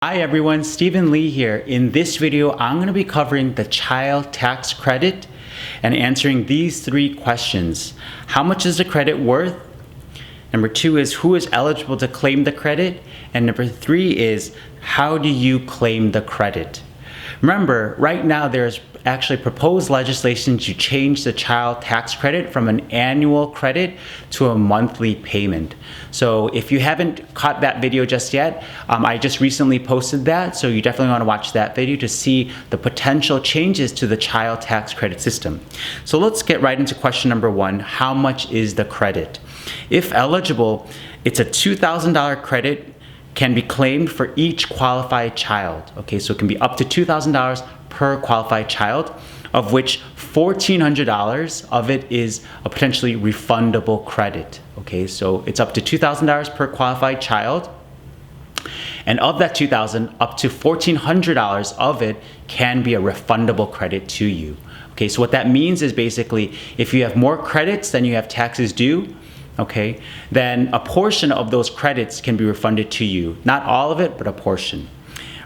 Hi everyone, Stephen Lee here. In this video, I'm going to be covering the child tax credit and answering these three questions. How much is the credit worth? Number two is who is eligible to claim the credit? And number three is how do you claim the credit? Remember, right now there's actually proposed legislation to change the child tax credit from an annual credit to a monthly payment. So if you haven't caught that video just yet, I just recently posted that, so you definitely want to watch that video to see the potential changes to the child tax credit system. So let's get right into question number one. How much is the credit? If eligible, it's a $2,000 credit, can be claimed for each qualified child. Okay, so it can be up to $2,000 per qualified child, of which $1,400 of it is a potentially refundable credit. Okay, so it's up to $2,000 per qualified child. And of that $2,000, up to $1,400 of it can be a refundable credit to you. Okay, so what that means is basically if you have more credits than you have taxes due, okay, then a portion of those credits can be refunded to you. Not all of it, but a portion.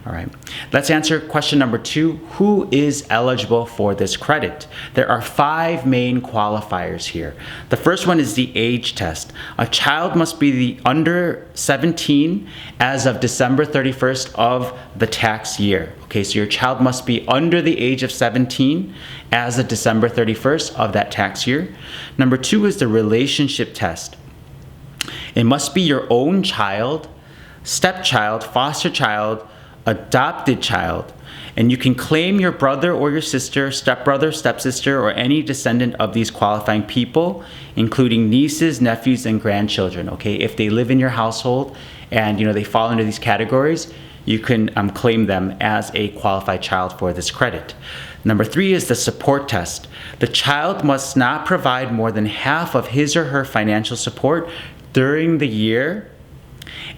All right, let's answer question number two. Who is eligible for this credit? There are 5 main qualifiers here. The first one is the age test. A child must be under 17 as of December 31st of the tax year. Okay, so your child must be under the age of 17 as of December 31st of that tax year. Number 2 is the relationship test. It must be your own child, stepchild, foster child, adopted child, and you can claim your brother or your sister, stepbrother, stepsister, or any descendant of these qualifying people, including nieces, nephews, and grandchildren. Okay, if they live in your household and they fall into these categories, you can claim them as a qualified child for this credit. Number 3 is the support test. The child must not provide more than half of his or her financial support during the year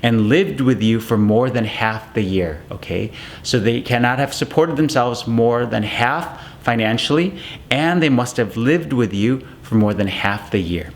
and lived with you for more than half the year. Okay, so they cannot have supported themselves more than half financially, and they must have lived with you for more than half the year.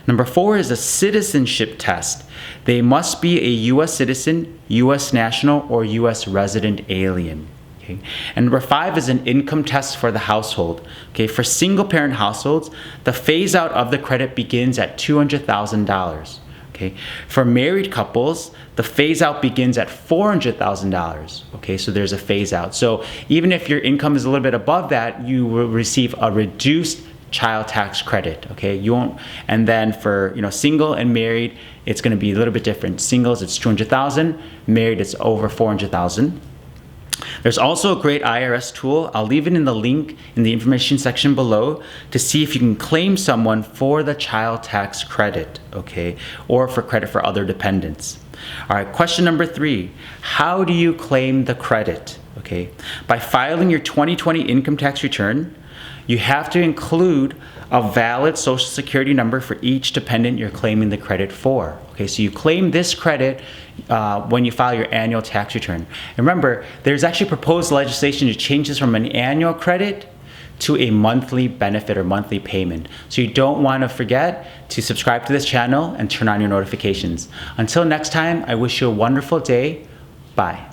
Number 4 is a citizenship test. They must be a U.S. citizen, U.S. national, or U.S. resident alien. Okay. And number 5 is an income test for the household. Okay, for single parent households, the phase out of the credit begins at $200,000. Okay. For married couples, the phase out begins at $400,000. Okay, so there's a phase out. So even if your income is a little bit above that, you will receive a reduced child tax credit. Okay, you won't. And then for single and married, it's going to be a little bit different. Singles, it's $200,000. Married, it's over $400,000. There's also a great IRS tool. I'll leave it in the link in the information section below to see if you can claim someone for the child tax credit, okay, or for credit for other dependents. All right, question number 3. How do you claim the credit? Okay, by filing your 2020 income tax return, you have to include a valid social security number for each dependent you're claiming the credit for. Okay, so you claim this credit when you file your annual tax return. And remember, there's actually proposed legislation to change this from an annual credit to a monthly benefit or monthly payment. So you don't want to forget to subscribe to this channel and turn on your notifications. Until next time, I wish you a wonderful day. Bye.